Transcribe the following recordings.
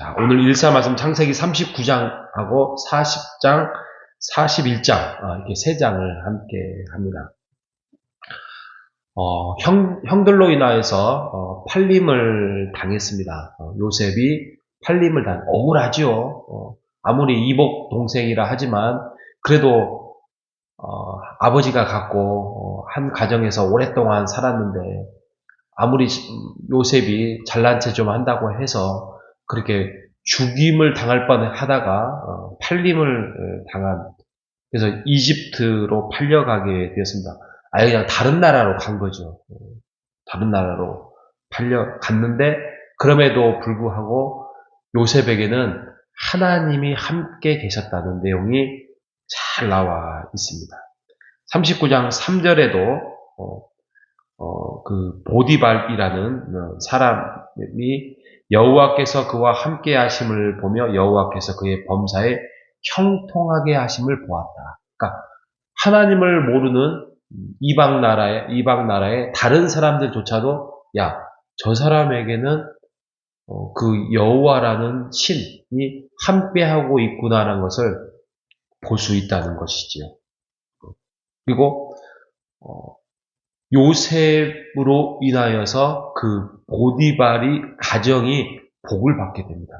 자, 오늘 일사 말씀 창세기 39장하고 40장, 41장, 이렇게 세 장을 함께 합니다. 형들로 인하여서 팔림을 당했습니다. 요셉이 팔림을 억울하죠. 아무리 이복 동생이라 하지만 그래도 아버지가 갖고 한 가정에서 오랫동안 살았는데 아무리 요셉이 잘난 체 좀 한다고 해서 그렇게 죽임을 당할 뻔 하다가 팔림을 당한, 그래서 이집트로 팔려가게 되었습니다. 아예 그냥 다른 나라로 간 거죠. 다른 나라로 팔려갔는데 그럼에도 불구하고 요셉에게는 하나님이 함께 계셨다는 내용이 잘 나와 있습니다. 39장 3절에도 그 보디발이라는 사람이 여호와께서 그와 함께 하심을 보며 여호와께서 그의 범사에 형통하게 하심을 보았다. 그러니까 하나님을 모르는 이방 나라의 다른 사람들조차도 저 사람에게는 그 여호와라는 신이 함께하고 있구나라는 것을 볼 수 있다는 것이지요. 그리고 요셉으로 인하여서 그 보디발이 가정이 복을 받게 됩니다.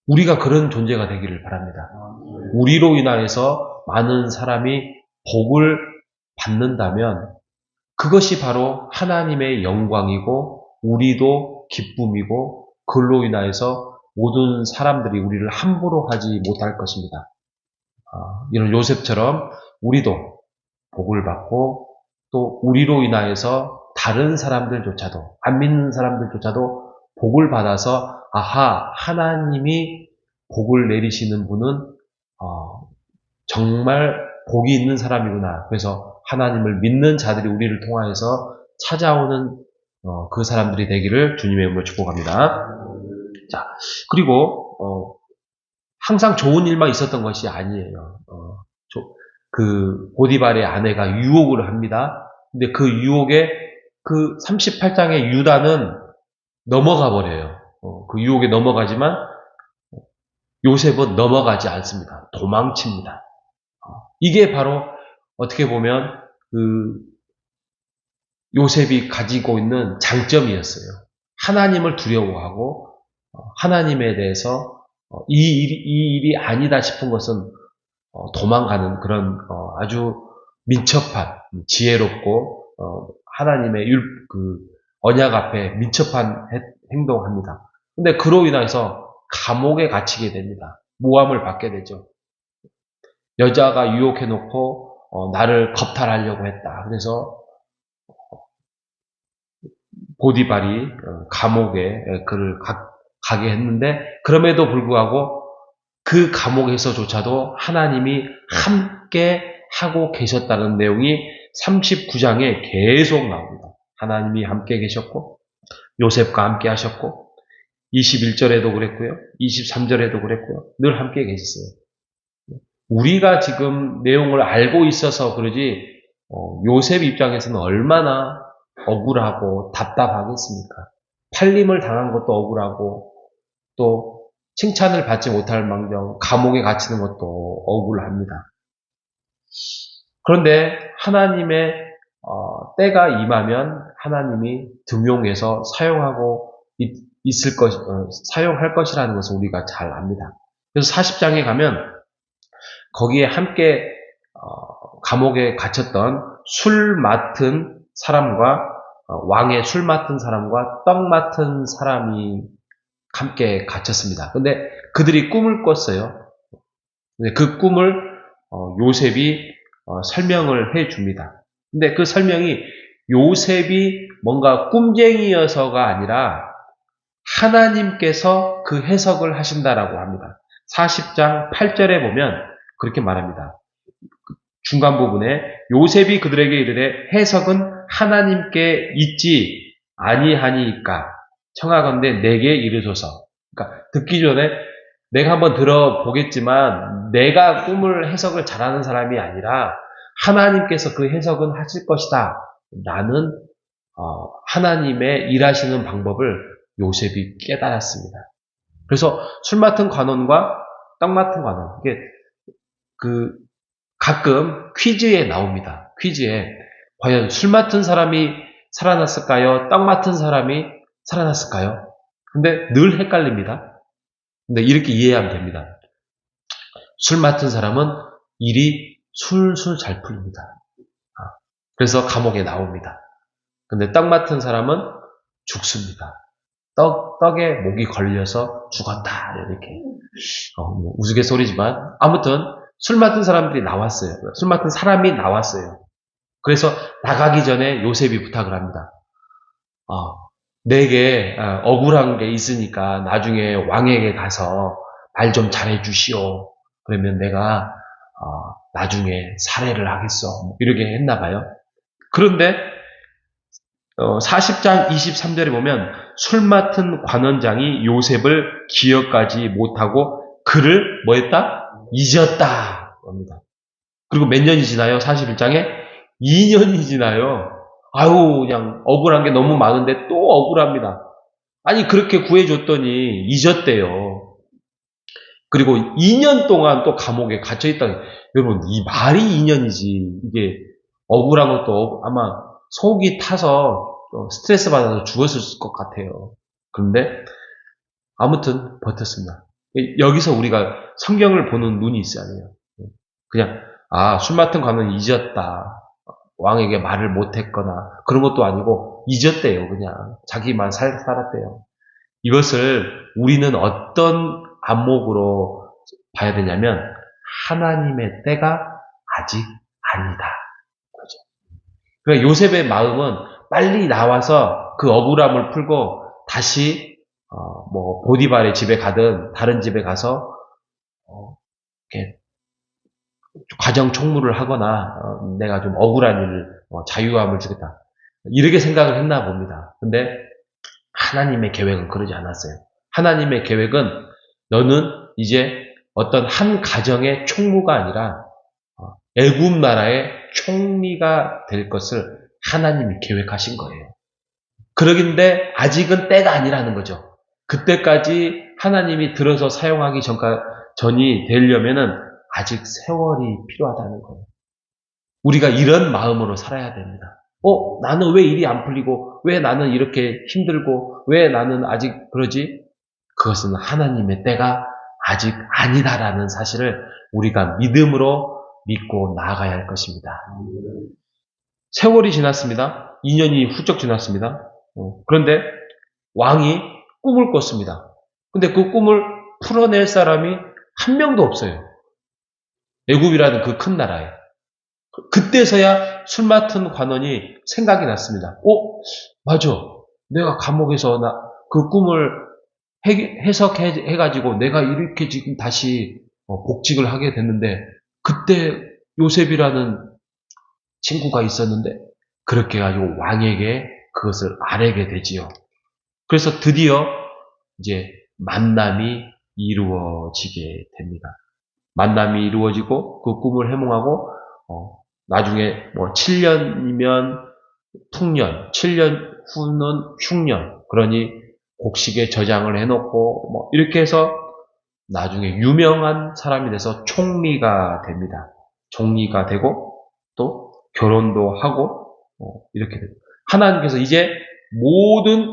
우리가 그런 존재가 되기를 바랍니다. 우리로 인하여서 많은 사람이 복을 받는다면 그것이 바로 하나님의 영광이고 우리도 기쁨이고 그걸로 인하여서 모든 사람들이 우리를 함부로 하지 못할 것입니다. 이런 요셉처럼 우리도 복을 받고 또 우리로 인하여서 다른 사람들조차도, 안 믿는 사람들조차도 복을 받아서 하나님이 복을 내리시는 분은 정말 복이 있는 사람이구나. 그래서 하나님을 믿는 자들이 우리를 통하여서 찾아오는 그 사람들이 되기를 주님의 이름으로 축복합니다. 자, 그리고 항상 좋은 일만 있었던 것이 아니에요. 그 보디발의 아내가 유혹을 합니다. 근데 그 유혹에 그 38장의 유다는 넘어가 버려요. 그 유혹에 넘어가지만 요셉은 넘어가지 않습니다. 도망칩니다. 이게 바로 어떻게 보면 그 요셉이 가지고 있는 장점이었어요. 하나님을 두려워하고 하나님에 대해서 이 일이 아니다 싶은 것은 도망가는 그런 아주 민첩한, 지혜롭고 하나님의 그 언약 앞에 민첩한 행동합니다. 근데 그로 인해서 감옥에 갇히게 됩니다. 모함을 받게 되죠. 여자가 유혹해놓고 나를 겁탈하려고 했다. 그래서 보디발이 감옥에 그를 가게 했는데 그럼에도 불구하고 그 감옥에서조차도 하나님이 함께 하고 계셨다는 내용이 39장에 계속 나옵니다. 하나님이 함께 계셨고 요셉과 함께 하셨고 21절에도 그랬고요. 23절에도 그랬고요. 늘 함께 계셨어요. 우리가 지금 내용을 알고 있어서 그러지 요셉 입장에서는 얼마나 억울하고 답답하겠습니까? 팔림을 당한 것도 억울하고 또 칭찬을 받지 못할 망정 감옥에 갇히는 것도 억울합니다. 그런데 하나님의 때가 임하면 하나님이 등용해서 사용하고 사용할 것이라는 것을 우리가 잘 압니다. 그래서 40장에 가면 거기에 함께 감옥에 갇혔던 술 맡은 사람과 왕의 술 맡은 사람과 떡 맡은 사람이 함께 갇혔습니다. 근데 그들이 꿈을 꿨어요. 근데 그 꿈을 요셉이 설명을 해줍니다. 근데 그 설명이 요셉이 뭔가 꿈쟁이여서가 아니라 하나님께서 그 해석을 하신다라고 합니다. 40장 8절에 보면 그렇게 말합니다. 중간 부분에 요셉이 그들에게 이르되 해석은 하나님께 있지 아니하니까 청하건대 내게 이르소서. 그러니까 듣기 전에 내가 한번 들어보겠지만 내가 꿈을 해석을 잘하는 사람이 아니라 하나님께서 그 해석은 하실 것이다. 나는 하나님의 일하시는 방법을 요셉이 깨달았습니다. 그래서 술 맡은 관원과 떡 맡은 관원, 이게 가끔 퀴즈에 나옵니다. 퀴즈에 과연 술 맡은 사람이 살아났을까요? 떡 맡은 사람이 살아났을까요? 근데 늘 헷갈립니다. 근데 이렇게 이해하면 됩니다. 술 맡은 사람은 일이 술술 잘 풀립니다. 그래서 감옥에 나옵니다. 근데 떡 맡은 사람은 죽습니다. 떡에 목이 걸려서 죽었다. 이렇게. 뭐 우스갯소리지만, 아무튼 술 맡은 사람들이 나왔어요. 술 맡은 사람이 나왔어요. 그래서 나가기 전에 요셉이 부탁을 합니다. 내게 억울한 게 있으니까 나중에 왕에게 가서 말 좀 잘해주시오. 그러면 내가 나중에 살해를 하겠어. 이렇게 했나 봐요. 그런데 40장 23절에 보면 술 맡은 관원장이 요셉을 기억하지 못하고 그를 뭐 했다? 잊었다. 겁니다. 그리고 몇 년이 지나요? 41장에 2년이 지나요. 아유, 그냥 억울한 게 너무 많은데 또 억울합니다. 아니, 그렇게 구해줬더니 잊었대요. 그리고 2년 동안 또 감옥에 갇혀있다. 여러분, 이 말이 2년이지. 이게 억울한 것도 아마 속이 타서 스트레스 받아서 죽었을 것 같아요. 그런데 아무튼 버텼습니다. 여기서 우리가 성경을 보는 눈이 있어야 돼요. 그냥 술 맡은 관원이 잊었다. 왕에게 말을 못했거나 그런 것도 아니고 잊었대요. 그냥 자기만 살았대요. 이것을 우리는 어떤 안목으로 봐야 되냐면 하나님의 때가 아직 아니다. 그렇죠? 그러니까 요셉의 마음은 빨리 나와서 그 억울함을 풀고 다시 보디발의 집에 가든 다른 집에 가서 이렇게 가정 총무를 하거나 내가 좀 억울한 일을 자유함을 주겠다. 이렇게 생각을 했나 봅니다. 근데 하나님의 계획은 그러지 않았어요. 하나님의 계획은 너는 이제 어떤 한 가정의 총무가 아니라 애굽 나라의 총리가 될 것을 하나님이 계획하신 거예요. 그러긴데 아직은 때가 아니라는 거죠. 그때까지 하나님이 들어서 사용하기 전이 되려면은 아직 세월이 필요하다는 거예요. 우리가 이런 마음으로 살아야 됩니다. 나는 왜 일이 안 풀리고, 왜 나는 이렇게 힘들고, 왜 나는 아직 그러지? 그것은 하나님의 때가 아직 아니다라는 사실을 우리가 믿음으로 믿고 나아가야 할 것입니다. 세월이 지났습니다. 2년이 훌쩍 지났습니다. 그런데 왕이 꿈을 꿨습니다. 근데 그 꿈을 풀어낼 사람이 한 명도 없어요. 애굽이라는 그 큰 나라에. 그때서야 술 맡은 관원이 생각이 났습니다. 맞아. 내가 감옥에서 그 꿈을 해석해가지고 내가 이렇게 지금 다시 복직을 하게 됐는데 그때 요셉이라는 친구가 있었는데 그렇게 해가지고 왕에게 그것을 아뢰게 되지요. 그래서 드디어 이제 만남이 이루어지게 됩니다. 만남이 이루어지고 그 꿈을 해몽하고 나중에 7년이면 풍년, 7년 후는 흉년, 그러니 곡식에 저장을 해놓고 이렇게 해서 나중에 유명한 사람이 돼서 총리가 됩니다. 총리가 되고 또 결혼도 하고 이렇게 됩니다. 하나님께서 이제 모든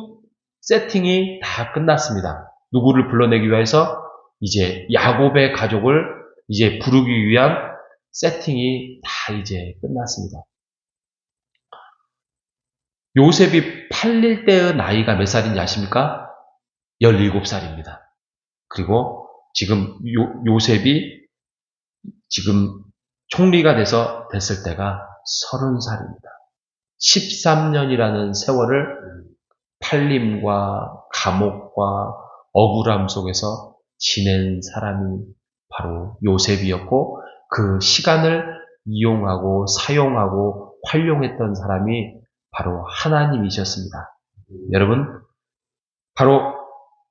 세팅이 다 끝났습니다. 누구를 불러내기 위해서 이제 야곱의 가족을 이제 부르기 위한 세팅이 다 이제 끝났습니다. 요셉이 팔릴 때의 나이가 몇 살인지 아십니까? 17살입니다. 그리고 지금 요셉이 지금 총리가 됐을 때가 30살입니다. 13년이라는 세월을 팔림과 감옥과 억울함 속에서 지낸 사람이 바로 요셉이었고 그 시간을 이용하고 사용하고 활용했던 사람이 바로 하나님이셨습니다. 여러분, 바로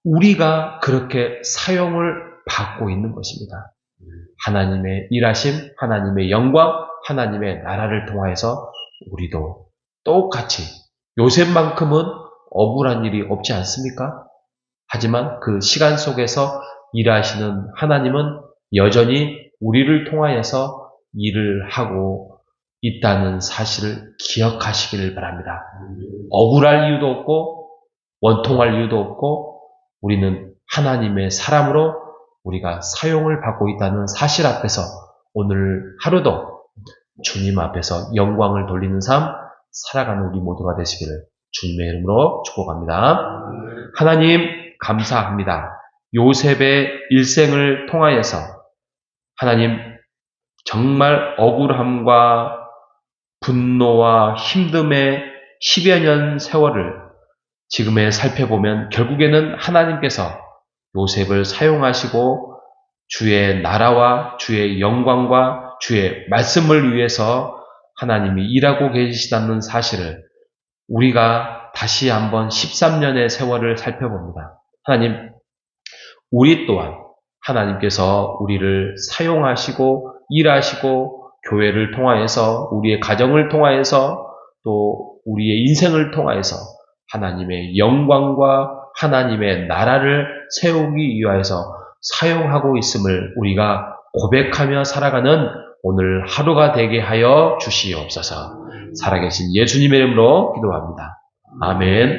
우리가 그렇게 사용을 받고 있는 것입니다. 하나님의 일하심, 하나님의 영광, 하나님의 나라를 통하여서 우리도 똑같이 요셉만큼은 억울한 일이 없지 않습니까? 하지만 그 시간 속에서 일하시는 하나님은 여전히 우리를 통하여서 일을 하고 있다는 사실을 기억하시기를 바랍니다. 억울할 이유도 없고 원통할 이유도 없고 우리는 하나님의 사람으로 우리가 사용을 받고 있다는 사실 앞에서 오늘 하루도 주님 앞에서 영광을 돌리는 삶 살아가는 우리 모두가 되시기를 주님의 이름으로 축복합니다. 하나님 감사합니다. 요셉의 일생을 통하여서 하나님 정말 억울함과 분노와 힘듦의 10여 년 세월을 지금에 살펴보면 결국에는 하나님께서 요셉을 사용하시고 주의 나라와 주의 영광과 주의 말씀을 위해서 하나님이 일하고 계시다는 사실을 우리가 다시 한번 13년의 세월을 살펴봅니다. 하나님, 우리 또한 하나님께서 우리를 사용하시고 일하시고 교회를 통하여서 우리의 가정을 통하여서 또 우리의 인생을 통하여서 하나님의 영광과 하나님의 나라를 세우기 위하여서 사용하고 있음을 우리가 고백하며 살아가는 오늘 하루가 되게 하여 주시옵소서. 살아계신 예수님의 이름으로 기도합니다. 아멘.